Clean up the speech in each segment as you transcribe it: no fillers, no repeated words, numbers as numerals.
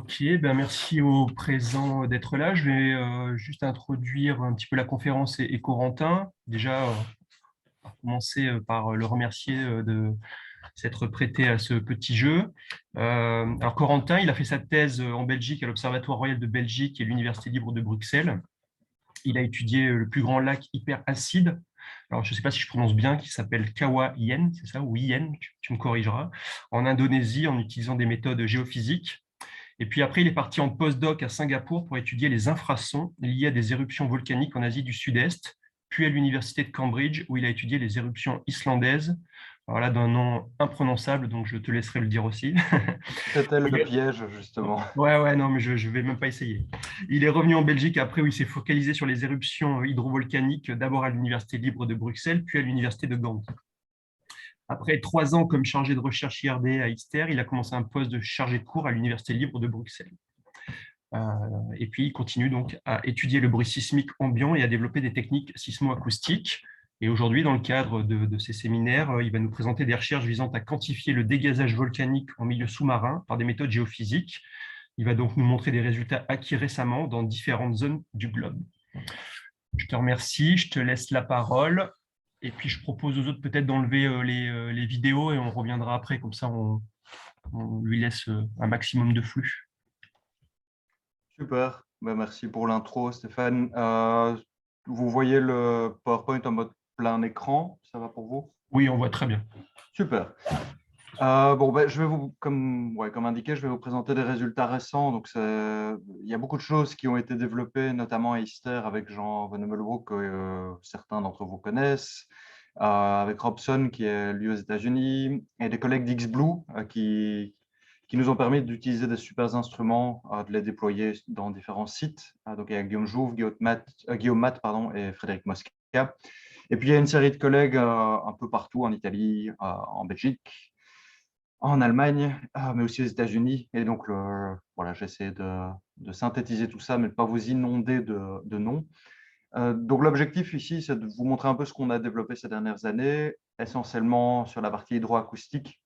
Ok, ben merci aux présents d'être là. Je vais juste introduire un petit peu la conférence et Corentin. Déjà, on va commencer par le remercier de s'être prêté à ce petit jeu. Alors, Corentin, il a fait sa thèse en Belgique à l'Observatoire royal de Belgique et l'Université libre de Bruxelles. Il a étudié le plus grand lac hyperacide. Alors, je ne sais pas si je prononce bien, qui s'appelle Kawa Yen, c'est ça, ou Yen, tu me corrigeras, en Indonésie en utilisant des méthodes géophysiques. Et puis après, il est parti en postdoc à Singapour pour étudier les infrasons liés à des éruptions volcaniques en Asie du Sud-Est, puis à l'université de Cambridge, où il a étudié les éruptions islandaises. Alors là, d'un nom imprononçable, donc je te laisserai le dire aussi. C'était le Il est- piège, justement. Ouais, non, mais je vais même pas essayer. Il est revenu en Belgique après où il s'est focalisé sur les éruptions hydrovolcaniques, d'abord à l'Université libre de Bruxelles, puis à l'Université de Gand. Après 3 ans comme chargé de recherche IRD à ISTER, il a commencé un poste de chargé de cours à l'Université libre de Bruxelles. Euh, et puis, il continue donc à étudier le bruit sismique ambiant et à développer des techniques sismo-acoustiques. Et aujourd'hui, dans le cadre de ces séminaires, il va nous présenter des recherches visant à quantifier le dégazage volcanique en milieu sous-marin par des méthodes géophysiques. Il va donc nous montrer des résultats acquis récemment dans différentes zones du globe. Je te remercie, je te laisse la parole. Et puis, je propose aux autres peut-être d'enlever les vidéos et on reviendra après, comme ça on lui laisse un maximum de flux. Super. Ben, merci pour l'intro, Stéphane. Vous voyez le PowerPoint en mode plein écran, ça va pour vous? Oui, on voit très bien. Super. Bon, ben, je vais vous, comme indiqué, je vais vous présenter des résultats récents. Il y a beaucoup de choses qui ont été développées, notamment à Easter avec Jean Van Hemmelbroek, que certains d'entre vous connaissent, avec Robson qui est lui aux États-Unis, et des collègues d'XBlue qui nous ont permis d'utiliser des super instruments, de les déployer dans différents sites. Donc, il y a Guillaume Jouve, Guillaume Matt, pardon, et Frédéric Mosca. Et puis, il y a une série de collègues un peu partout, en Italie, en Belgique, en Allemagne, mais aussi aux États-Unis. Et donc, voilà, j'essaie de synthétiser tout ça, mais de ne pas vous inonder de noms. Donc, l'objectif ici, c'est de vous montrer un peu ce qu'on a développé ces dernières années, essentiellement sur la partie hydroacoustique.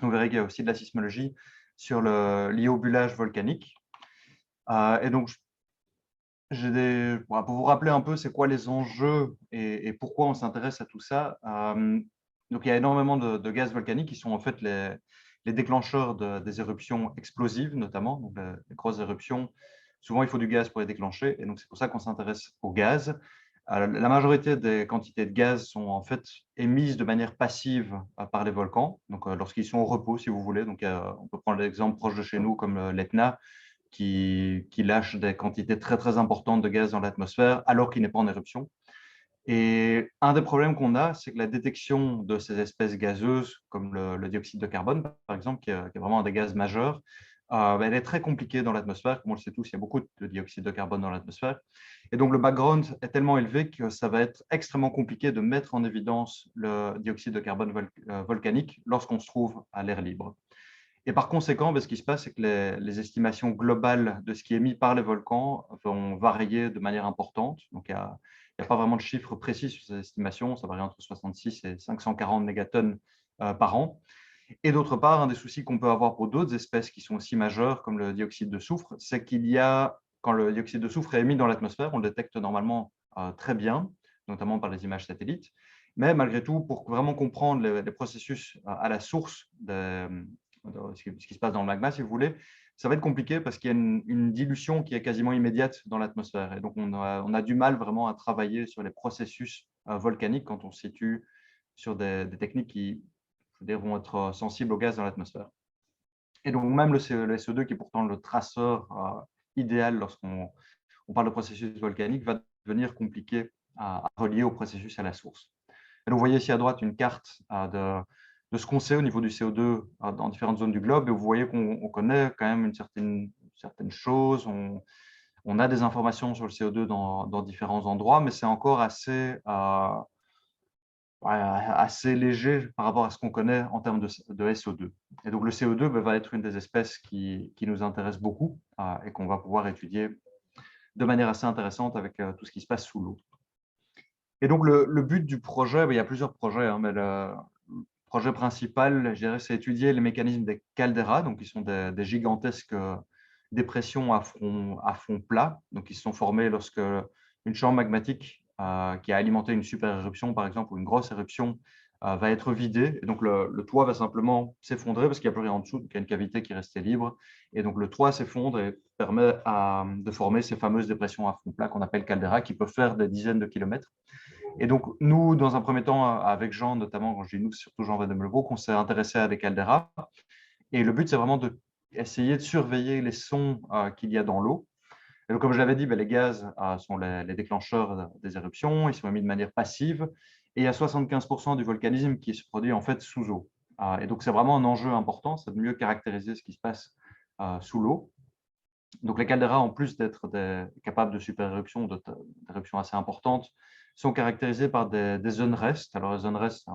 Vous verrez qu'il y a aussi de la sismologie liée au bullage volcanique. Et donc, pour vous rappeler un peu c'est quoi les enjeux et pourquoi on s'intéresse à tout ça. Donc, il y a énormément de gaz volcaniques qui sont en fait les déclencheurs des éruptions explosives, notamment. Donc, les grosses éruptions, souvent, il faut du gaz pour les déclencher. Et donc, c'est pour ça qu'on s'intéresse au gaz. La majorité des quantités de gaz sont en fait émises de manière passive par les volcans, donc lorsqu'ils sont au repos, si vous voulez. Donc, on peut prendre l'exemple proche de chez nous comme l'Etna, qui lâche des quantités très, très importantes de gaz dans l'atmosphère alors qu'il n'est pas en éruption. Et un des problèmes qu'on a, c'est que la détection de ces espèces gazeuses, comme le dioxyde de carbone, par exemple, qui est vraiment un des gaz majeurs, elle est très compliquée dans l'atmosphère. Comme on le sait tous, il y a beaucoup de dioxyde de carbone dans l'atmosphère. Et donc, le background est tellement élevé que ça va être extrêmement compliqué de mettre en évidence le dioxyde de carbone volcanique lorsqu'on se trouve à l'air libre. Et par conséquent, ce qui se passe, c'est que les estimations globales de ce qui est émis par les volcans vont varier de manière importante. Donc, il n'y a pas vraiment de chiffres précis sur ces estimations. Ça varie entre 66 et 540 mégatonnes par an. Et d'autre part, un des soucis qu'on peut avoir pour d'autres espèces qui sont aussi majeures, comme le dioxyde de soufre, c'est quand le dioxyde de soufre est émis dans l'atmosphère, on le détecte normalement très bien, notamment par les images satellites. Mais malgré tout, pour vraiment comprendre les processus à la source ce qui se passe dans le magma, si vous voulez, ça va être compliqué parce qu'il y a une dilution qui est quasiment immédiate dans l'atmosphère. Et donc, on a du mal vraiment à travailler sur les processus volcaniques quand on se situe sur des techniques qui, je veux dire, vont être sensibles au gaz dans l'atmosphère. Et donc, même le SO2, qui est pourtant le traceur idéal lorsqu'on parle de processus volcanique, va devenir compliqué à relier au processus à la source. Et donc, vous voyez ici à droite une carte de ce qu'on sait au niveau du CO2 dans différentes zones du globe. Et vous voyez qu'on connaît quand même certaine chose. On a des informations sur le CO2 dans différents endroits, mais c'est encore assez léger par rapport à ce qu'on connaît en termes de SO2. Et donc, le CO2 va être une des espèces qui nous intéresse beaucoup et qu'on va pouvoir étudier de manière assez intéressante avec tout ce qui se passe sous l'eau. Et donc, le but du projet, il y a plusieurs projets, hein, mais le projet principal, je dirais, c'est étudier les mécanismes des calderas, donc qui sont des gigantesques dépressions à fond plat, donc qui se sont formées lorsque une chambre magmatique qui a alimenté une super éruption, par exemple, ou une grosse éruption, va être vidée. Et donc, le toit va simplement s'effondrer parce qu'il n'y a plus rien en dessous, donc il y a une cavité qui restait libre. Et donc, le toit s'effondre et permet de former ces fameuses dépressions à fond plat qu'on appelle caldeira, qui peuvent faire des dizaines de kilomètres. Et donc, nous, dans un premier temps, avec Jean, notamment, quand je dis nous, c'est surtout Jean Van Demelbroek, on s'est intéressé à des calderas. Et le but, c'est vraiment d'essayer de surveiller les sons qu'il y a dans l'eau. Et donc, comme je l'avais dit, les gaz sont les déclencheurs des éruptions. Ils sont émis de manière passive. Et il y a 75% du volcanisme qui se produit en fait sous eau. Et donc, c'est vraiment un enjeu important, c'est de mieux caractériser ce qui se passe sous l'eau. Donc, les calderas, en plus d'être capables de super-éruptions, d'éruptions assez importantes, sont caractérisées par des zones restes. Alors, les zones restes, c'est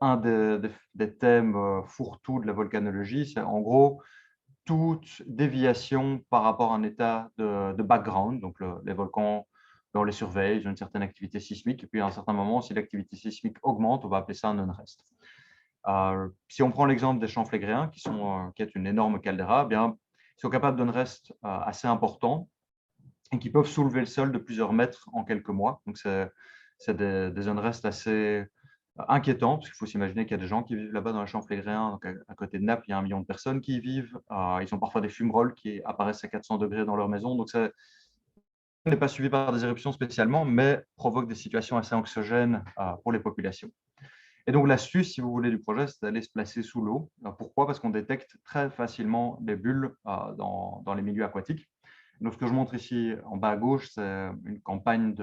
un des thèmes fourre-tout de la volcanologie. C'est en gros toute déviation par rapport à un état de background. Donc, les volcans, on les surveille, ils ont une certaine activité sismique. Et puis, à un certain moment, si l'activité sismique augmente, on va appeler ça un non-rest. Si on prend l'exemple des champs flégréens, qui est une énorme caldeira, eh bien, ils sont capables d'un reste assez important et qui peuvent soulever le sol de plusieurs mètres en quelques mois. Donc, c'est des zones restes assez inquiétants, parce qu'il faut s'imaginer qu'il y a des gens qui vivent là-bas dans les champs flégréens. Donc, à côté de Naples, il y a 1 million de personnes qui y vivent. Ils ont parfois des fumerolles qui apparaissent à 400 degrés dans leur maison. Donc, ça n'est pas suivi par des éruptions spécialement, mais provoque des situations assez anxiogènes pour les populations. Et donc, l'astuce, si vous voulez, du projet, c'est d'aller se placer sous l'eau. Pourquoi? Parce qu'on détecte très facilement des bulles dans les milieux aquatiques. Donc, ce que je montre ici en bas à gauche, c'est une campagne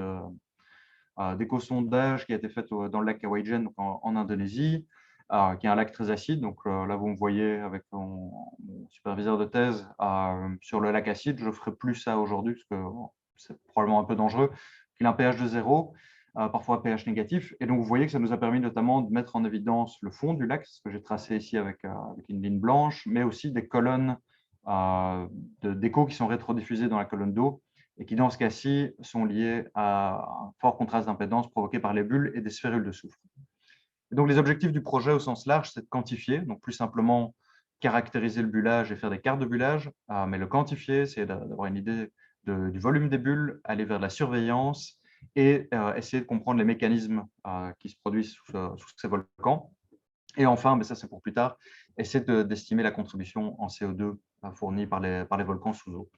d'éco-sondage qui a été faite dans le lac Kawajan, donc en Indonésie, qui est un lac très acide. Donc, là, vous me voyez avec mon superviseur de thèse sur le lac acide. Je ne ferai plus ça aujourd'hui parce que c'est probablement un peu dangereux. Il a un pH de 0. Parfois pH négatif. Et donc, vous voyez que ça nous a permis notamment de mettre en évidence le fond du lac, ce que j'ai tracé ici avec une ligne blanche, mais aussi des colonnes d'écho qui sont rétrodiffusées dans la colonne d'eau et qui, dans ce cas-ci, sont liées à un fort contraste d'impédance provoqué par les bulles et des sphérules de soufre. Et donc, les objectifs du projet au sens large, c'est de quantifier, donc plus simplement caractériser le bullage et faire des cartes de bullage, mais le quantifier, c'est d'avoir une idée du volume des bulles, aller vers la surveillance et essayer de comprendre les mécanismes qui se produisent sous ces volcans. Et enfin, mais ça c'est pour plus tard, essayer d'estimer la contribution en CO2 fournie par les volcans sous eau.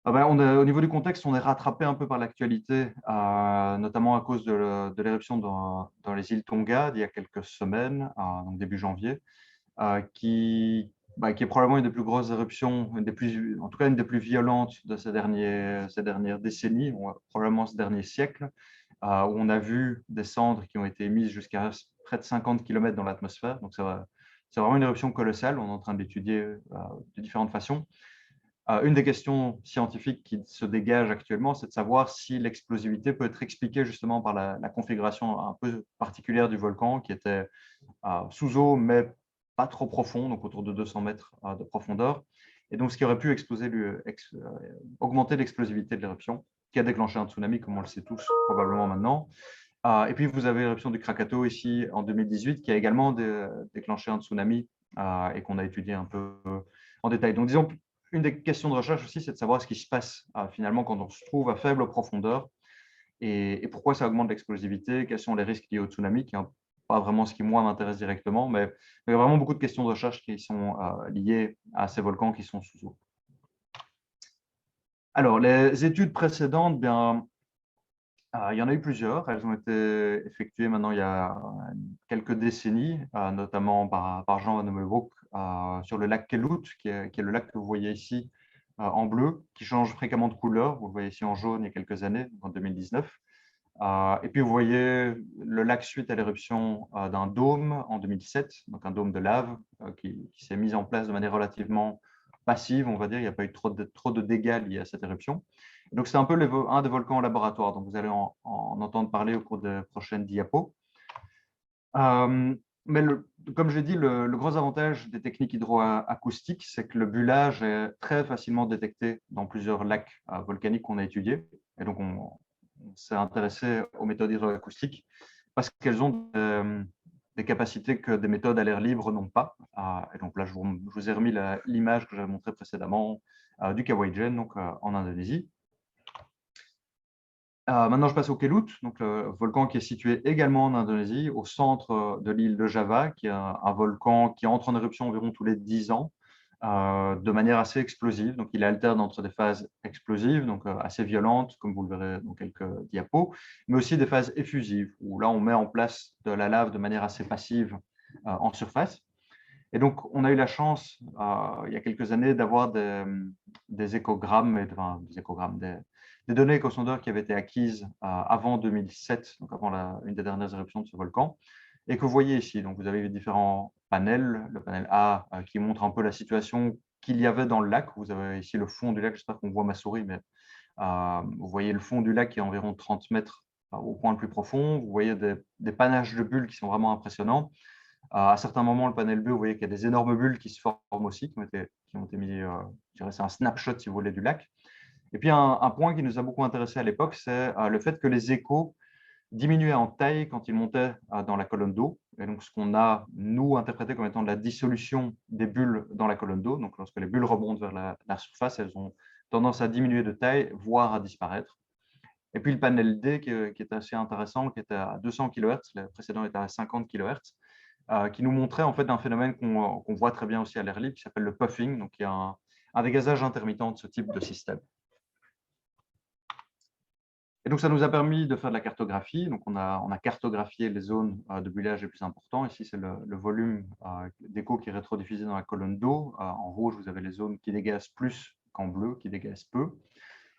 Au niveau du contexte, on est rattrapé un peu par l'actualité, notamment à cause de l'éruption dans les îles Tonga d'il y a quelques semaines, donc début janvier, qui est probablement une des plus grosses éruptions, en tout cas une des plus violentes de ces dernières décennies, probablement ce dernier siècle, où on a vu des cendres qui ont été émises jusqu'à près de 50 km dans l'atmosphère. Donc, c'est vraiment une éruption colossale. On est en train de l'étudier de différentes façons. Une des questions scientifiques qui se dégage actuellement, c'est de savoir si l'explosivité peut être expliquée justement par la configuration un peu particulière du volcan qui était sous eau, mais pas trop profond, donc autour de 200 mètres de profondeur. Et donc, ce qui aurait pu augmenter l'explosivité de l'éruption, qui a déclenché un tsunami, comme on le sait tous probablement maintenant. Et puis, vous avez l'éruption du Krakatoa ici en 2018, qui a également déclenché un tsunami et qu'on a étudié un peu en détail. Donc, disons, une des questions de recherche aussi, c'est de savoir ce qui se passe finalement quand on se trouve à faible profondeur et pourquoi ça augmente l'explosivité, quels sont les risques liés au tsunami, qui n'est pas vraiment ce qui, moi, m'intéresse directement, mais il y a vraiment beaucoup de questions de recherche qui sont liées à ces volcans qui sont sous eau. Alors, les études précédentes, bien, il y en a eu plusieurs. Elles ont été effectuées maintenant il y a quelques décennies, notamment par Jean Van Demelbroek sur le lac Kelut, qui est le lac que vous voyez ici en bleu, qui change fréquemment de couleur. Vous le voyez ici en jaune il y a quelques années, en 2019. Et puis, vous voyez le lac suite à l'éruption d'un dôme en 2007, donc un dôme de lave qui s'est mis en place de manière relativement passive, on va dire. Il n'y a pas eu trop de dégâts liés à cette éruption. Donc, c'est un peu un des volcans en laboratoire. Donc, vous allez en entendre parler au cours des prochaines diapos. Mais comme je l'ai dit, le gros avantage des techniques hydroacoustiques, c'est que le bullage est très facilement détecté dans plusieurs lacs volcaniques qu'on a étudiés. Et donc, on s'est intéressé aux méthodes hydroacoustiques parce qu'elles ont des des capacités que des méthodes à l'air libre n'ont pas. Et donc là, je vous ai remis l'image que j'avais montrée précédemment du Kawajan, donc en Indonésie. Maintenant, je passe au Kelut, donc le volcan qui est situé également en Indonésie, au centre de l'île de Java, qui est un volcan qui entre en éruption environ tous les 10 ans, de manière assez explosive. Donc, il alterne entre des phases explosives, donc assez violentes, comme vous le verrez dans quelques diapos, mais aussi des phases effusives, où là, on met en place de la lave de manière assez passive en surface. Et donc, on a eu la chance, il y a quelques années, d'avoir des échogrammes, des données échosondeurs qui avaient été acquises avant 2007, donc avant une des dernières éruptions de ce volcan, et que vous voyez ici. Donc, vous avez différents panels. Le panel A qui montre un peu la situation qu'il y avait dans le lac. Vous avez ici le fond du lac. J'espère qu'on voit ma souris, mais vous voyez le fond du lac qui est environ 30 mètres au point le plus profond. Vous voyez des panaches de bulles qui sont vraiment impressionnants. À certains moments, le panel B, vous voyez qu'il y a des énormes bulles qui se forment aussi, qui ont été mis, je dirais, c'est un snapshot, si vous voulez, du lac. Et puis, un point qui nous a beaucoup intéressé à l'époque, c'est le fait que les échos diminuaient en taille quand ils montaient dans la colonne d'eau. Et donc, ce qu'on a, nous, interprété comme étant de la dissolution des bulles dans la colonne d'eau. Donc, lorsque les bulles remontent vers la surface, elles ont tendance à diminuer de taille, voire à disparaître. Et puis, le panel D, qui est assez intéressant, qui était à 200 kHz, le précédent était à 50 kHz, qui nous montrait en fait un phénomène qu'on voit très bien aussi à l'air libre, qui s'appelle le puffing, donc il y a un dégazage intermittent de ce type de système. Et donc, ça nous a permis de faire de la cartographie. Donc, on a cartographié les zones de bullage les plus importants. Ici, c'est le volume d'écho qui est rétrodiffusé dans la colonne d'eau. En rouge, vous avez les zones qui dégazent plus qu'en bleu, qui dégazent peu.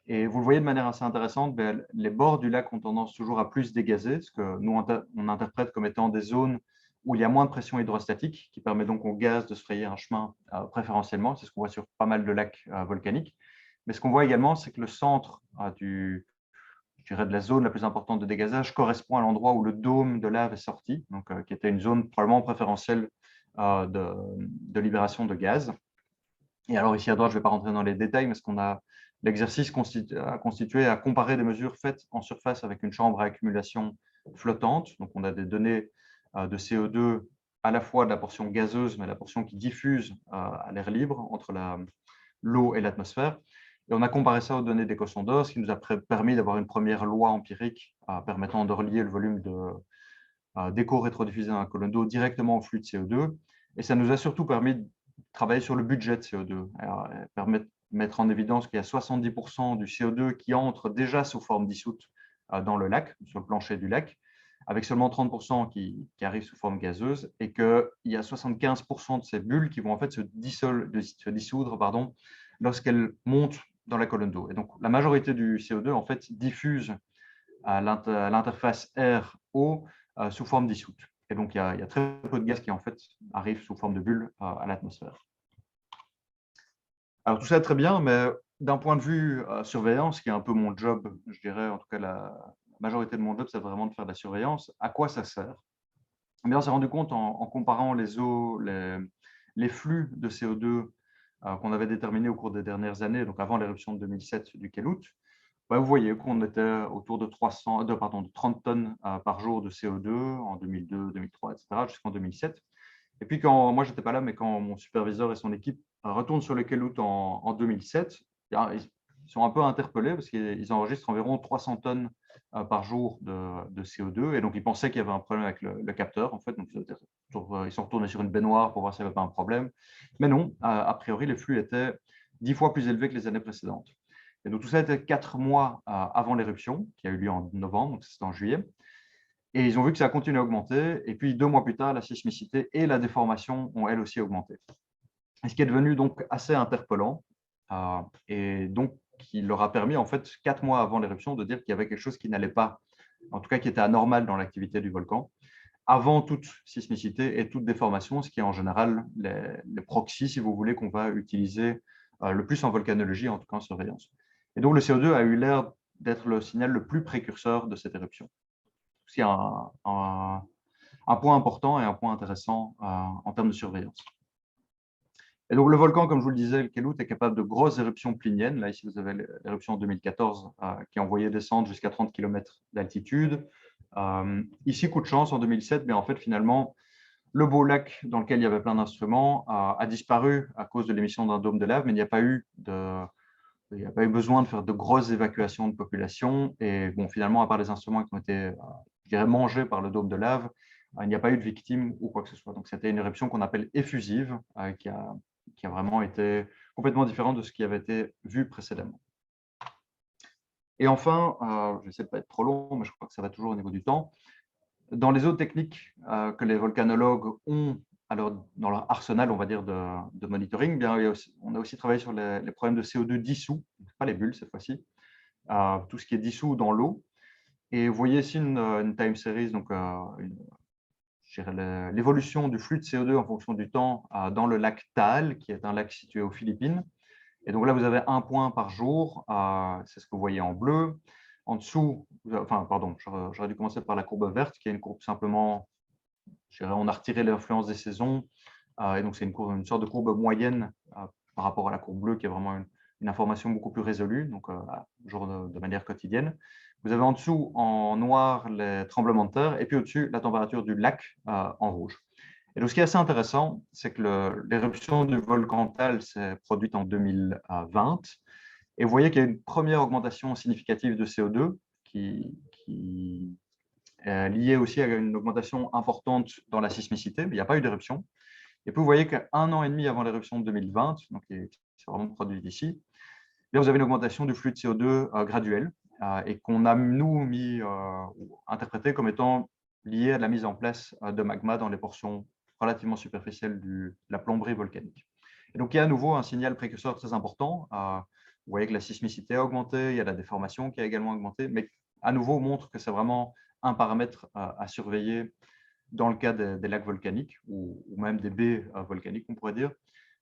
Et vous le voyez de manière assez intéressante, les bords du lac ont tendance toujours à plus dégazer, ce que nous, on interprète comme étant des zones où il y a moins de pression hydrostatique, qui permet donc au gaz de se frayer un chemin préférentiellement. C'est ce qu'on voit sur pas mal de lacs volcaniques. Mais ce qu'on voit également, c'est que le centre je dirais, de la zone la plus importante de dégazage correspond à l'endroit où le dôme de lave est sorti, donc, qui était une zone probablement préférentielle de libération de gaz. Et alors ici à droite, je ne vais pas rentrer dans les détails, mais l'exercice a constitué à comparer des mesures faites en surface avec une chambre à accumulation flottante. Donc on a des données de CO2 à la fois de la portion gazeuse, mais la portion qui diffuse à l'air libre entre l'eau et l'atmosphère. Et on a comparé ça aux données d'échosondeurs, ce qui nous a permis d'avoir une première loi empirique permettant de relier le volume d'écho rétrodiffusé dans la colonne d'eau directement au flux de CO2. Et ça nous a surtout permis de travailler sur le budget de CO2. Permettre de mettre en évidence qu'il y a 70% du CO2 qui entre déjà sous forme dissoute dans le lac, sur le plancher du lac, avec seulement 30% qui arrivent sous forme gazeuse, et qu'il y a 75% de ces bulles qui vont en fait se dissoudre lorsqu'elles montent dans la colonne d'eau. Et donc, la majorité du CO2 en fait diffuse à l'interface air-eau sous forme dissoute. Et donc, il y a très peu de gaz qui en fait arrivent sous forme de bulles à l'atmosphère. Alors, tout ça est très bien, mais d'un point de vue surveillance, qui est un peu mon job, je dirais, en tout cas la majorité de mon job, c'est vraiment de faire de la surveillance. À quoi ça sert? Eh bien, on s'est rendu compte en comparant les eaux, les flux de CO2 qu'on avait déterminés au cours des dernières années, donc avant l'éruption de 2007 du Kelut, vous voyez qu'on était autour de 30 tonnes par jour de CO2 en 2002, 2003, etc., jusqu'en 2007. Et puis, moi, je n'étais pas là, mais quand mon superviseur et son équipe retournent sur le Kelut en 2007, ils sont un peu interpellés parce qu'ils enregistrent environ 300 tonnes par jour de CO2. Et donc, ils pensaient qu'il y avait un problème avec le capteur, en fait. Donc, ils sont retournés sur une baignoire pour voir s'il n'y avait pas un problème. Mais non, a priori, les flux étaient 10 fois plus élevés que les années précédentes. Et donc, tout ça était 4 mois avant l'éruption, qui a eu lieu en novembre, donc c'était en juillet. Et ils ont vu que ça a continué à augmenter. Et puis, 2 mois plus tard, la sismicité et la déformation ont elles aussi augmenté. Et ce qui est devenu donc assez interpellant. Et donc, qui leur a permis, en fait, 4 mois avant l'éruption, de dire qu'il y avait quelque chose qui n'allait pas, en tout cas qui était anormal dans l'activité du volcan, avant toute sismicité et toute déformation, ce qui est en général les proxys, si vous voulez, qu'on va utiliser le plus en volcanologie, en tout cas en surveillance. Et donc, le CO2 a eu l'air d'être le signal le plus précurseur de cette éruption. C'est un point important et un point intéressant en termes de surveillance. Et donc, le volcan, comme je vous le disais, le Kelut, est capable de grosses éruptions pliniennes. Là, ici, vous avez l'éruption en 2014 qui a envoyé descendre jusqu'à 30 km d'altitude. Ici, coup de chance, en 2007, mais en fait, finalement, Le beau lac dans lequel il y avait plein d'instruments a disparu à cause de l'émission d'un dôme de lave, mais il n'y a pas eu besoin de faire de grosses évacuations de population. Et bon, finalement, à part les instruments qui ont été, je dirais, mangés par le dôme de lave, il n'y a pas eu de victimes ou quoi que ce soit. Donc, c'était une éruption qu'on appelle effusive, qui a vraiment été complètement différente de ce qui avait été vu précédemment. Et enfin, je vais essayer de ne pas être trop long, mais je crois que ça va toujours au niveau du temps. Dans les autres techniques que les volcanologues ont alors, dans leur arsenal, on va dire, de monitoring, bien, on a aussi travaillé sur les problèmes de CO2 dissous, pas les bulles cette fois-ci, tout ce qui est dissous dans l'eau. Et vous voyez ici une time series, donc l'évolution du flux de CO2 en fonction du temps dans le lac Taal, qui est un lac situé aux Philippines. Et donc là, vous avez 1 point par jour, c'est ce que vous voyez en bleu. En dessous, enfin, pardon, j'aurais dû commencer par la courbe verte, qui est une courbe simplement, on a retiré l'influence des saisons, et donc c'est une sorte de courbe moyenne par rapport à la courbe bleue, qui est vraiment une information beaucoup plus résolue, donc jour de manière quotidienne. Vous avez en dessous, en noir, les tremblements de terre, et puis au-dessus, la température du lac en rouge. Et donc, ce qui est assez intéressant, c'est que l'éruption du volcan Taal s'est produite en 2020. Et vous voyez qu'il y a une première augmentation significative de CO2 qui est liée aussi à une augmentation importante dans la sismicité, mais il n'y a pas eu d'éruption. Et puis, vous voyez qu'un an et demi avant l'éruption de 2020, donc qui s'est vraiment produite ici, vous avez une augmentation du flux de CO2 graduel et qu'on a, nous, interprété comme étant lié à la mise en place de magma dans les portions relativement superficielles de la plomberie volcanique. Et donc, il y a à nouveau un signal précurseur très important. Vous voyez que la sismicité a augmenté, il y a la déformation qui a également augmenté, mais à nouveau montre que c'est vraiment un paramètre à surveiller dans le cas des lacs volcaniques ou même des baies volcaniques, on pourrait dire.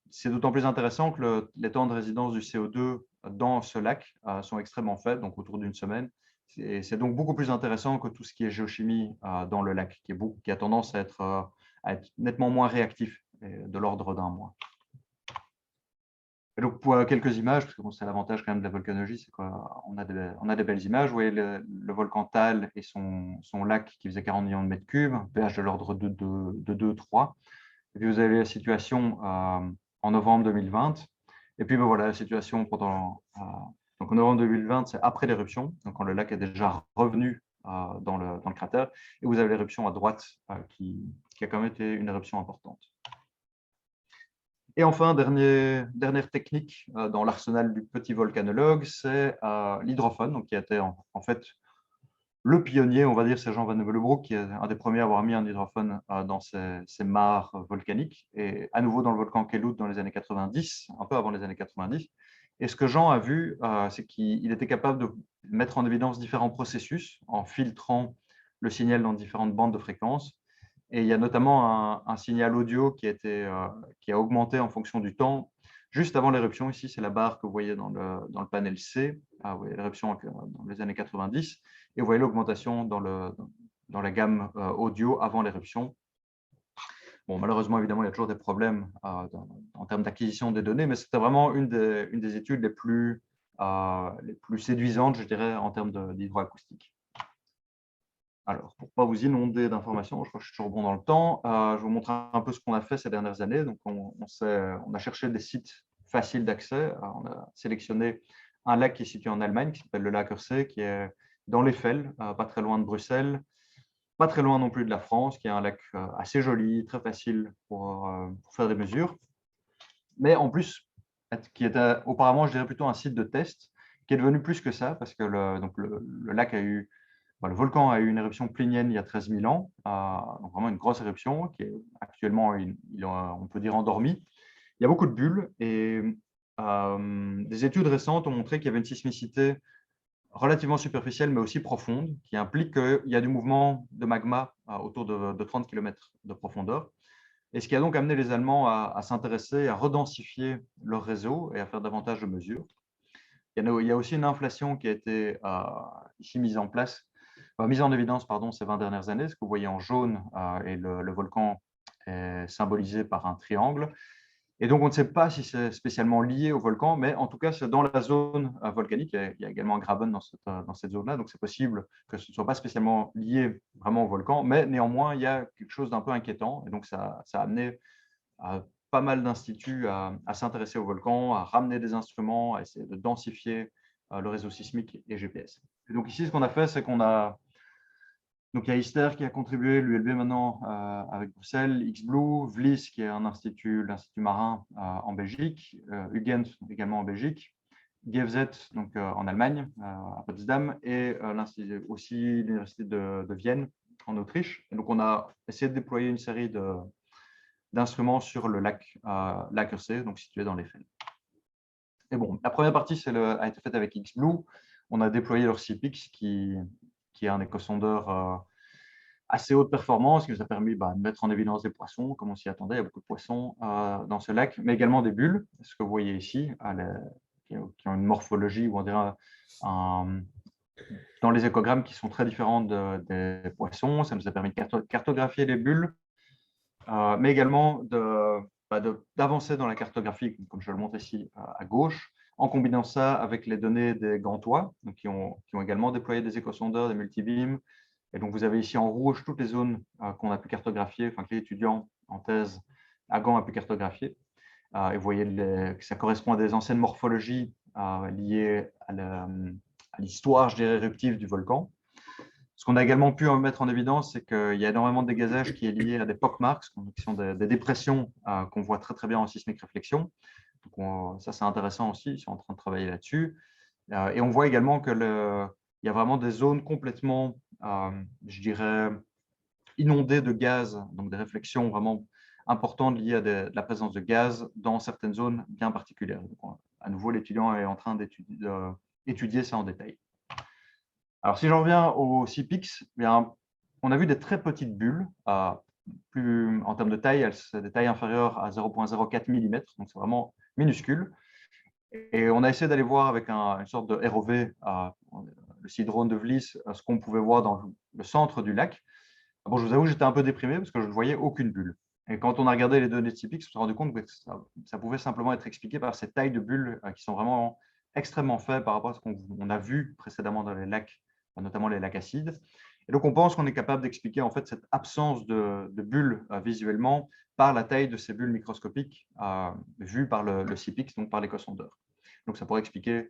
C'est d'autant plus intéressant que les temps de résidence du CO2 dans ce lac sont extrêmement faibles, donc autour d'une semaine. C'est donc beaucoup plus intéressant que tout ce qui est géochimie dans le lac, qui a tendance à être nettement moins réactif, de l'ordre d'un mois. Et donc, pour quelques images, parce que bon, c'est l'avantage quand même de la volcanologie, c'est qu'on a des belles images. Vous voyez le volcan Taal et son lac qui faisait 40 millions de mètres cubes, pH de l'ordre de 2-3. Et puis, vous avez la situation en novembre 2020. Et puis, ben voilà, la situation pendant. Donc, en novembre 2020, c'est après l'éruption, donc quand le lac est déjà revenu dans le cratère. Et vous avez l'éruption à droite qui a quand même été une éruption importante. Et enfin, dernière technique dans l'arsenal du petit volcanologue, c'est l'hydrophone, donc qui a été en fait le pionnier, on va dire, c'est Jean Van Vellebroek, qui est un des premiers à avoir mis un hydrophone dans ces mares volcaniques, et à nouveau dans le volcan Kelut dans les années 90, un peu avant les années 90. Et ce que Jean a vu, c'est qu'il était capable de mettre en évidence différents processus en filtrant le signal dans différentes bandes de fréquences. Et il y a notamment un signal audio qui a augmenté en fonction du temps. Juste avant l'éruption, ici, c'est la barre que vous voyez dans le panel C, vous voyez l'éruption dans les années 90, et vous voyez l'augmentation dans la gamme audio avant l'éruption. Bon, malheureusement, évidemment, il y a toujours des problèmes en termes d'acquisition des données, mais c'était vraiment une des études les plus séduisantes, je dirais, en termes d'hydroacoustique. Alors, pour ne pas vous inonder d'informations, je crois que je suis toujours bon dans le temps, je vais vous montrer un peu ce qu'on a fait ces dernières années. Donc, on a cherché des sites faciles d'accès. On a sélectionné un lac qui est situé en Allemagne, qui s'appelle le lac Örsee, qui est dans l'Eifel, pas très loin de Bruxelles, pas très loin non plus de la France, qui est un lac assez joli, très facile pour faire des mesures. Mais en plus, qui était auparavant, je dirais plutôt un site de test, qui est devenu plus que ça, parce que le lac a eu le volcan a eu une éruption plénienne il y a 13 000 ans, donc vraiment une grosse éruption qui est actuellement, on peut dire, endormie. Il y a beaucoup de bulles et des études récentes ont montré qu'il y avait une sismicité relativement superficielle mais aussi profonde qui implique qu'il y a du mouvement de magma autour de 30 km de profondeur. Et ce qui a donc amené les Allemands à s'intéresser, à redensifier leur réseau et à faire davantage de mesures. Il y a aussi une inflation qui a été ici mise en évidence ces 20 dernières années. Ce que vous voyez en jaune et le volcan est symbolisé par un triangle. Et donc, on ne sait pas si c'est spécialement lié au volcan, mais en tout cas, c'est dans la zone volcanique. Il y a également un graben dans cette zone-là, donc c'est possible que ce ne soit pas spécialement lié vraiment au volcan, mais néanmoins, il y a quelque chose d'un peu inquiétant. Et donc, ça a amené pas mal d'instituts à s'intéresser au volcan, à ramener des instruments, à essayer de densifier le réseau sismique et GPS. Et donc ici, ce qu'on a fait, c'est qu'on a donc, il y a ISTER qui a contribué, l'ULB maintenant avec Bruxelles, XBlue, VLIS qui est l'Institut marin en Belgique, UGent également en Belgique, GFZ donc, en Allemagne, à Potsdam, et aussi l'Université de Vienne en Autriche. Et donc, on a essayé de déployer une série d'instruments sur le lac Lackersee, donc situé dans l'Eifel. Et bon, la première partie a été faite avec XBlue. On a déployé leur CPIX qui est un échosondeur assez haute performance qui nous a permis de mettre en évidence des poissons, comme on s'y attendait. Il y a beaucoup de poissons dans ce lac, mais également des bulles, ce que vous voyez ici, qui ont une morphologie, ou on dirait dans les échogrammes qui sont très différents des poissons. Ça nous a permis de cartographier les bulles, mais également d'avancer dans la cartographie, comme je le montre ici à gauche, en combinant ça avec les données des Gantois, donc qui ont également déployé des échosondeurs, des multibeams. Et donc, vous avez ici en rouge toutes les zones qu'on a pu cartographier, enfin que les étudiants en thèse à Gand ont pu cartographier. Et vous voyez que ça correspond à des anciennes morphologies liées à l'histoire, je dirais, éruptive du volcan. Ce qu'on a également pu mettre en évidence, c'est qu'il y a énormément de dégazage qui est lié à des pockmarks, qui sont des dépressions qu'on voit très, très bien en sismic réflexion. Donc ça, c'est intéressant aussi, ils sont en train de travailler là-dessus. Et on voit également qu'il y a vraiment des zones complètement, je dirais, inondées de gaz, donc des réflexions vraiment importantes liées à de la présence de gaz dans certaines zones bien particulières. Donc, à nouveau, l'étudiant est en train d'étudier ça en détail. Alors, si j'en reviens au CPIX, on a vu des très petites bulles. En termes de taille, c'est des tailles inférieures à 0,04 mm, donc c'est vraiment minuscule. Et on a essayé d'aller voir avec une sorte de ROV, le Sea-Drone de Vlies, ce qu'on pouvait voir dans le centre du lac. Bon, je vous avoue, j'étais un peu déprimé parce que je ne voyais aucune bulle. Et quand on a regardé les données typiques, on s'est rendu compte que ça pouvait simplement être expliqué par ces tailles de bulles qui sont vraiment extrêmement faibles par rapport à ce qu'on a vu précédemment dans les lacs, notamment les lacs acides. Et donc, on pense qu'on est capable d'expliquer en fait cette absence de bulles visuellement par la taille de ces bulles microscopiques vues par le CPIX, donc par l'échosondeur. Donc, ça pourrait expliquer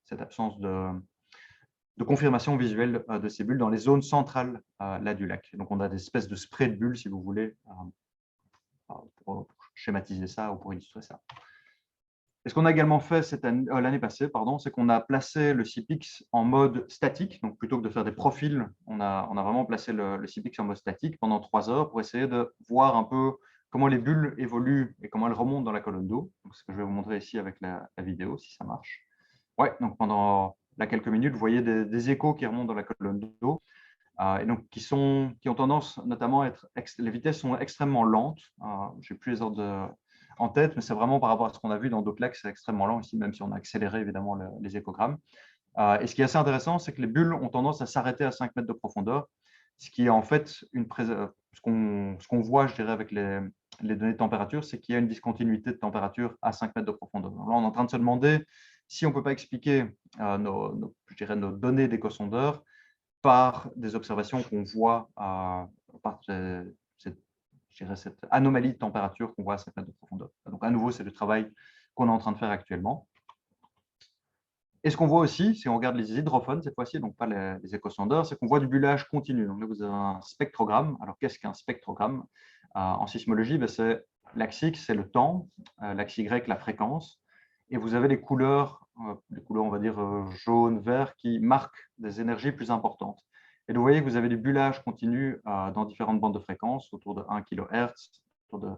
cette absence de confirmation visuelle de ces bulles dans les zones centrales là, du lac. Donc, on a des espèces de sprays de bulles, si vous voulez, pour schématiser ça ou pour illustrer ça. Et ce qu'on a également fait l'année passée, c'est qu'on a placé le CPIX en mode statique. Donc, plutôt que de faire des profils, on a vraiment placé le CPIX en mode statique pendant 3 heures pour essayer de voir un peu comment les bulles évoluent et comment elles remontent dans la colonne d'eau. C'est ce que je vais vous montrer ici avec la vidéo, si ça marche. Ouais, donc pendant quelques minutes, vous voyez des échos qui remontent dans la colonne d'eau. Et donc, qui ont tendance notamment à être… Les vitesses sont extrêmement lentes. Je n'ai plus les ordres en tête, mais c'est vraiment par rapport à ce qu'on a vu dans d'autres lacs, c'est extrêmement lent ici, même si on a accéléré évidemment les échogrammes. Et ce qui est assez intéressant, c'est que les bulles ont tendance à s'arrêter à 5 mètres de profondeur, ce qui est en fait ce qu'on voit, je dirais, avec les données de température, c'est qu'il y a une discontinuité de température à 5 mètres de profondeur. Donc là, on est en train de se demander si on ne peut pas expliquer je dirais, nos données d'échosondeur par des observations qu'on voit par cette anomalie de température qu'on voit à 5 mètres de profondeur. Donc, à nouveau, c'est le travail qu'on est en train de faire actuellement. Et ce qu'on voit aussi, si on regarde les hydrophones cette fois-ci, donc pas les échosondeurs, c'est qu'on voit du bullage continu. Donc là, vous avez un spectrogramme. Alors, qu'est-ce qu'un spectrogramme en sismologie? C'est l'axe X, c'est le temps, l'axe Y, la fréquence, et vous avez les couleurs, on va dire jaune, vert, qui marquent des énergies plus importantes. Et vous voyez que vous avez des bullages continus dans différentes bandes de fréquences, autour de 1 kHz, autour de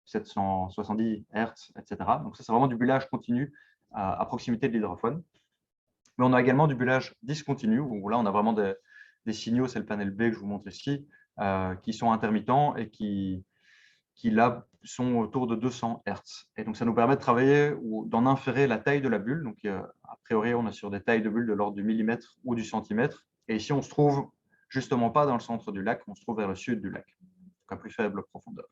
770 Hz, etc. Donc ça, c'est vraiment du bullage continu à proximité de l'hydrophone. Mais on a également du bullage discontinu, où là, on a vraiment des signaux, c'est le panel B que je vous montre ici, qui sont intermittents et qui là, sont autour de 200 Hz. Et donc, ça nous permet de travailler ou d'en inférer la taille de la bulle. Donc, a priori, on est sur des tailles de bulles de l'ordre du millimètre ou du centimètre. Et ici, on ne se trouve justement pas dans le centre du lac, on se trouve vers le sud du lac, donc à plus faible profondeur.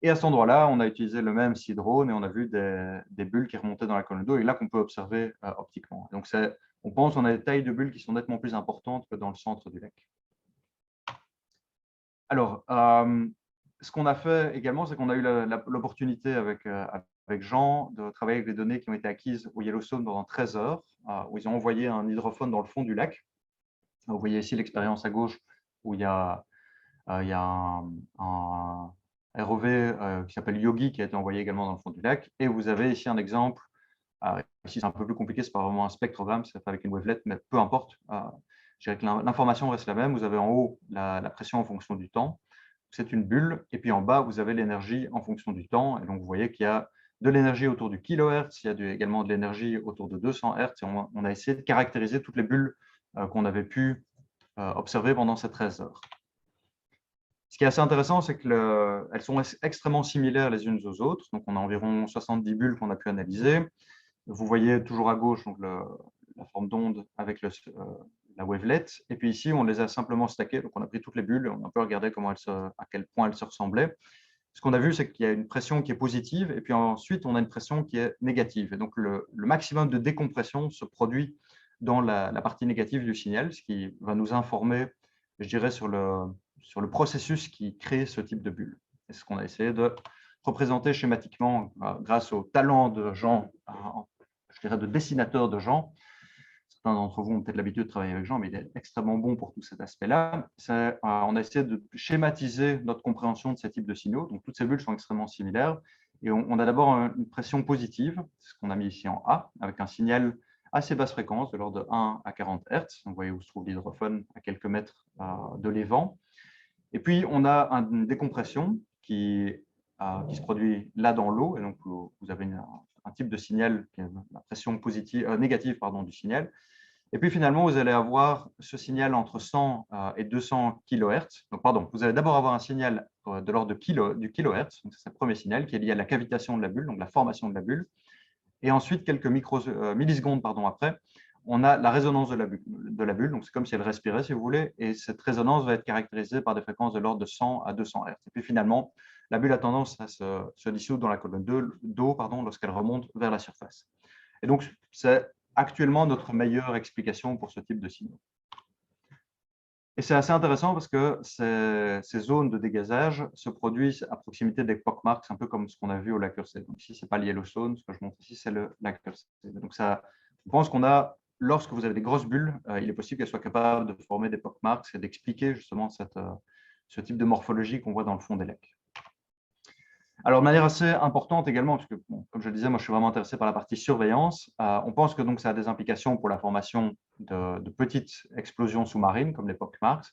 Et à cet endroit-là, on a utilisé le même drone et on a vu des bulles qui remontaient dans la colonne d'eau et là qu'on peut observer optiquement. Donc, on pense qu'on a des tailles de bulles qui sont nettement plus importantes que dans le centre du lac. Alors, ce qu'on a fait également, c'est qu'on a eu l'opportunité avec Jean de travailler avec des données qui ont été acquises au Yellowstone pendant 13 heures, où ils ont envoyé un hydrophone dans le fond du lac. Vous voyez ici l'expérience à gauche où il y a un ROV qui s'appelle Yogi qui a été envoyé également dans le fond du lac. Et vous avez ici un exemple. Ici, c'est un peu plus compliqué, ce n'est pas vraiment un spectrogramme, c'est fait avec une wavelet, mais peu importe. Je dirais que l'information reste la même. Vous avez en haut la pression en fonction du temps. C'est une bulle. Et puis en bas, vous avez l'énergie en fonction du temps. Et donc, vous voyez qu'il y a de l'énergie autour du kilohertz, il y a également de l'énergie autour de 200 Hertz. Et on a essayé de caractériser toutes les bulles qu'on avait pu observer pendant ces 13 heures. Ce qui est assez intéressant, c'est qu'elles sont extrêmement similaires les unes aux autres. Donc, on a environ 70 bulles qu'on a pu analyser. Vous voyez toujours à gauche donc, la forme d'onde avec la wavelet. Et puis ici, on les a simplement stackées. Donc, on a pris toutes les bulles, on a un peu regardé à quel point elles se ressemblaient. Ce qu'on a vu, c'est qu'il y a une pression qui est positive et puis ensuite, on a une pression qui est négative. Et donc, le maximum de décompression se produit dans la partie négative du signal, ce qui va nous informer, je dirais, sur le processus qui crée ce type de bulle. C'est ce qu'on a essayé de représenter schématiquement grâce au talent de Jean, je dirais de dessinateur de Jean. Certains d'entre vous ont peut-être l'habitude de travailler avec Jean, mais il est extrêmement bon pour tout cet aspect-là. On a essayé de schématiser notre compréhension de ces types de signaux. Donc, toutes ces bulles sont extrêmement similaires. Et on a d'abord une pression positive, ce qu'on a mis ici en A, avec un signal assez basse fréquence, de l'ordre de 1 à 40 Hz. Donc, vous voyez où se trouve l'hydrophone à quelques mètres de l'évent. Et puis, on a une décompression qui se produit là dans l'eau. Et donc, vous avez un type de signal qui est la pression négative du signal. Et puis, finalement, vous allez avoir ce signal entre 100 et 200 kHz. Donc, pardon, vous allez d'abord avoir un signal de l'ordre du kilohertz. Donc, c'est le premier signal qui est lié à la cavitation de la bulle, donc la formation de la bulle. Et ensuite, quelques millisecondes après, on a la résonance de la bulle. Donc, c'est comme si elle respirait, si vous voulez. Et cette résonance va être caractérisée par des fréquences de l'ordre de 100 à 200 Hz. Et puis, finalement, la bulle a tendance à se dissoudre dans la colonne d'eau lorsqu'elle remonte vers la surface. Et donc, c'est actuellement notre meilleure explication pour ce type de signaux. Et c'est assez intéressant parce que ces zones de dégazage se produisent à proximité des pockmarks, un peu comme ce qu'on a vu au lac Hursey. Donc ici, ce n'est pas le Yellowstone, ce que je montre ici, c'est le lac Hursey. Donc je pense qu'on a, lorsque vous avez des grosses bulles, il est possible qu'elles soient capables de former des pockmarks et d'expliquer justement ce type de morphologie qu'on voit dans le fond des lacs. Alors, de manière assez importante également, parce que, comme je le disais, moi, je suis vraiment intéressé par la partie surveillance. On pense que donc, ça a des implications pour la formation de petites explosions sous-marines, comme les pockmarks.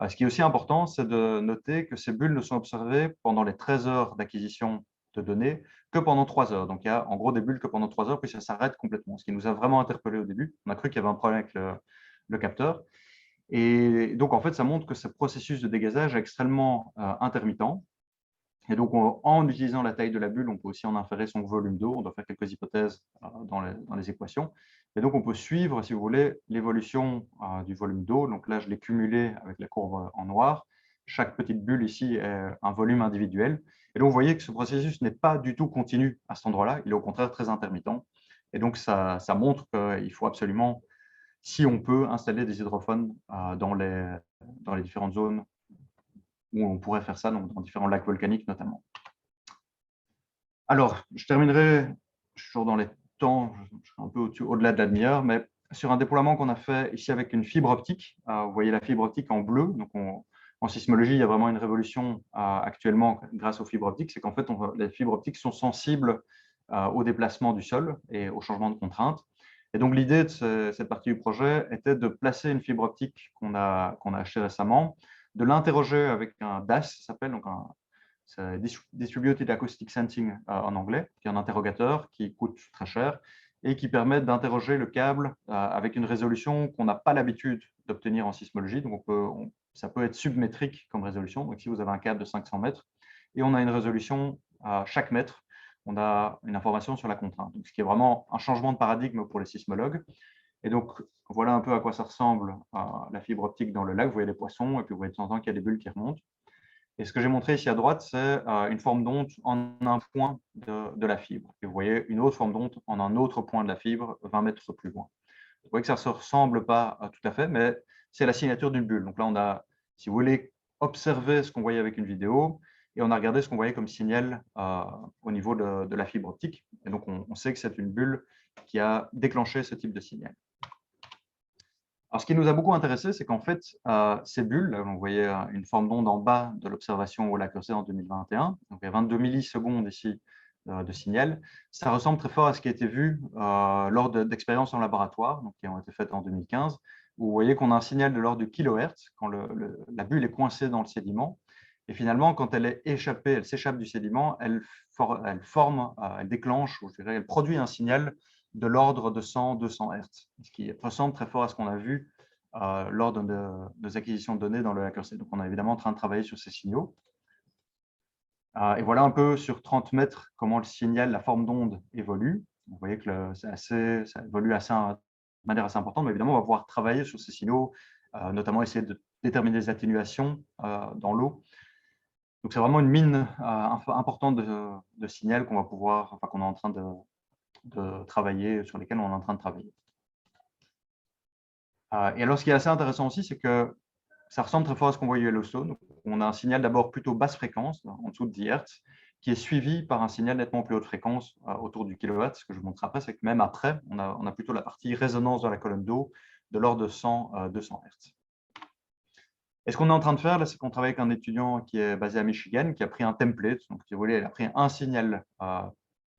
Ce qui est aussi important, c'est de noter que ces bulles ne sont observées pendant les 13 heures d'acquisition de données que pendant 3 heures. Donc, il y a en gros des bulles que pendant 3 heures, puis ça s'arrête complètement, ce qui nous a vraiment interpellés au début. On a cru qu'il y avait un problème avec le capteur. Et donc, en fait, ça montre que ce processus de dégazage est extrêmement intermittent. Et donc, en utilisant la taille de la bulle, on peut aussi en inférer son volume d'eau. On doit faire quelques hypothèses dans les équations. Et donc, on peut suivre, si vous voulez, l'évolution du volume d'eau. Donc là, je l'ai cumulé avec la courbe en noir. Chaque petite bulle ici est un volume individuel. Et donc, vous voyez que ce processus n'est pas du tout continu à cet endroit-là. Il est au contraire très intermittent. Et donc, ça montre qu'il faut absolument, si on peut, installer des hydrophones dans les différentes zones où on pourrait faire ça, donc dans différents lacs volcaniques notamment. Alors, je terminerai, je suis toujours dans les temps, je serai un peu au-delà de la demi-heure, mais sur un déploiement qu'on a fait ici avec une fibre optique. Vous voyez la fibre optique en bleu. Donc en sismologie, il y a vraiment une révolution actuellement grâce aux fibres optiques. C'est qu'en fait, les fibres optiques sont sensibles au déplacement du sol et au changement de contraintes. Et donc, l'idée de cette partie du projet était de placer une fibre optique qu'on a achetée récemment, de l'interroger avec un DAS, ça s'appelle, donc c'est Distributed Acoustic Sensing en anglais, qui est un interrogateur qui coûte très cher et qui permet d'interroger le câble avec une résolution qu'on n'a pas l'habitude d'obtenir en sismologie. Donc, ça peut être submétrique comme résolution. Donc, si vous avez un câble de 500 mètres et on a une résolution à chaque mètre, on a une information sur la contrainte. Donc, ce qui est vraiment un changement de paradigme pour les sismologues. Et donc, voilà un peu à quoi ça ressemble la fibre optique dans le lac. Vous voyez les poissons et puis vous voyez de temps en temps qu'il y a des bulles qui remontent. Et ce que j'ai montré ici à droite, c'est une forme d'onde en un point de la fibre. Et vous voyez une autre forme d'onde en un autre point de la fibre, 20 mètres plus loin. Vous voyez que ça ne se ressemble pas tout à fait, mais c'est la signature d'une bulle. Donc là, on a, si vous voulez, observé ce qu'on voyait avec une vidéo et on a regardé ce qu'on voyait comme signal au niveau de la fibre optique. Et donc, on sait que c'est une bulle qui a déclenché ce type de signal. Alors, ce qui nous a beaucoup intéressé, c'est qu'en fait, ces bulles, là, vous voyez une forme d'onde en bas de l'observation au lac Cursey en 2021, donc il y a 22 millisecondes ici de signal. Ça ressemble très fort à ce qui a été vu lors d'expériences en laboratoire, donc, qui ont été faites en 2015, où vous voyez qu'on a un signal de l'ordre de kilohertz quand la bulle est coincée dans le sédiment. Et finalement, quand elle est échappée, elle s'échappe du sédiment, elle forme, elle déclenche, ou je dirais, elle produit un signal de l'ordre de 100-200 Hz, ce qui ressemble très fort à ce qu'on a vu lors de nos acquisitions de données dans le lac Cursey. Donc, on est évidemment en train de travailler sur ces signaux. Et voilà un peu sur 30 mètres comment le signal, la forme d'onde évolue. Vous voyez que ça évolue de manière assez importante, mais évidemment, on va pouvoir travailler sur ces signaux, notamment essayer de déterminer les atténuations dans l'eau. Donc, c'est vraiment une mine importante de signal qu'on va pouvoir, enfin, qu'on est en train de travailler, sur lesquels on est en train de travailler. Et alors, ce qui est assez intéressant aussi, c'est que ça ressemble très fort à ce qu'on voit à Yellowstone. On a un signal d'abord plutôt basse fréquence, en dessous de 10 Hz, qui est suivi par un signal nettement plus haute fréquence, autour du kilowatt. Ce que je vous montre après, c'est que même après, on a plutôt la partie résonance de la colonne d'eau de l'ordre de 100-200 Hz. Et ce qu'on est en train de faire, là, c'est qu'on travaille avec un étudiant qui est basé à Michigan, qui a pris un template. Donc, si vous voulez, il a pris un signal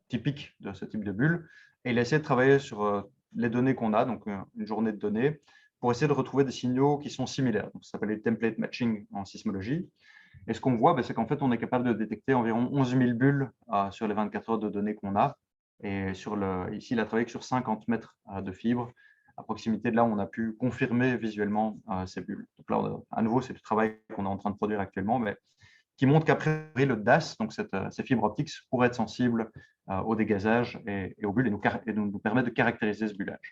typique de ce type de bulle, et il a essayé de travailler sur les données qu'on a, donc une journée de données, pour essayer de retrouver des signaux qui sont similaires. Donc, ça s'appelle le template matching en sismologie. Et ce qu'on voit, c'est qu'en fait, on est capable de détecter environ 11 000 bulles sur les 24 heures de données qu'on a. Et ici, il a travaillé sur 50 mètres de fibre. À proximité de là, on a pu confirmer visuellement ces bulles. Donc là, à nouveau, c'est le travail qu'on est en train de produire actuellement, mais qui montre qu'à priori, le DAS, donc ces fibres optiques, pourraient être sensibles au dégazage et aux bulles et nous permettre de caractériser ce bullage.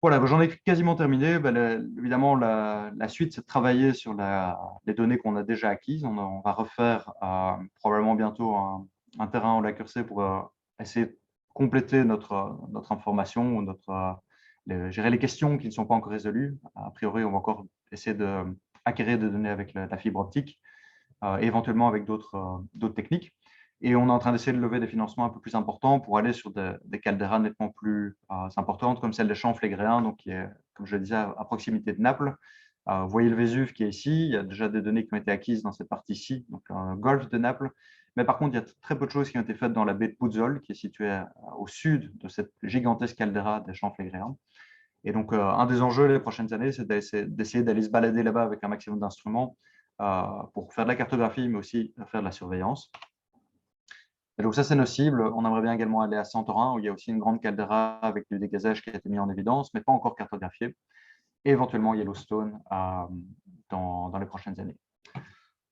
Voilà, j'en ai quasiment terminé. Évidemment, la suite, c'est de travailler sur les données qu'on a déjà acquises. On va refaire probablement bientôt un terrain au lac Cursey pour essayer de compléter notre information ou gérer les questions qui ne sont pas encore résolues. A priori, on va encore essayer d'acquérir des données avec la fibre optique et éventuellement avec d'autres techniques. Et on est en train d'essayer de lever des financements un peu plus importants pour aller sur des calderas nettement plus importantes, comme celle des champs flégréens, donc qui est, comme je le disais, à proximité de Naples. Vous voyez le Vésuve qui est ici. Il y a déjà des données qui ont été acquises dans cette partie-ci, donc un golfe de Naples. Mais par contre, il y a très peu de choses qui ont été faites dans la baie de Puzzol, qui est située au sud de cette gigantesque caldeira des champs flégréens. Et donc, un des enjeux les prochaines années, c'est d'essayer d'aller se balader là-bas avec un maximum d'instruments pour faire de la cartographie, mais aussi faire de la surveillance. Et donc ça, c'est nos cibles. On aimerait bien également aller à Santorin, où il y a aussi une grande caldeira avec du dégazage qui a été mis en évidence, mais pas encore cartographié, et éventuellement Yellowstone dans les prochaines années.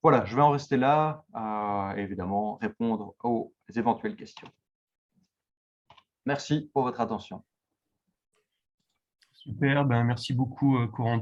Voilà, je vais en rester là et évidemment répondre aux éventuelles questions. Merci pour votre attention. Super, merci beaucoup, Corentin.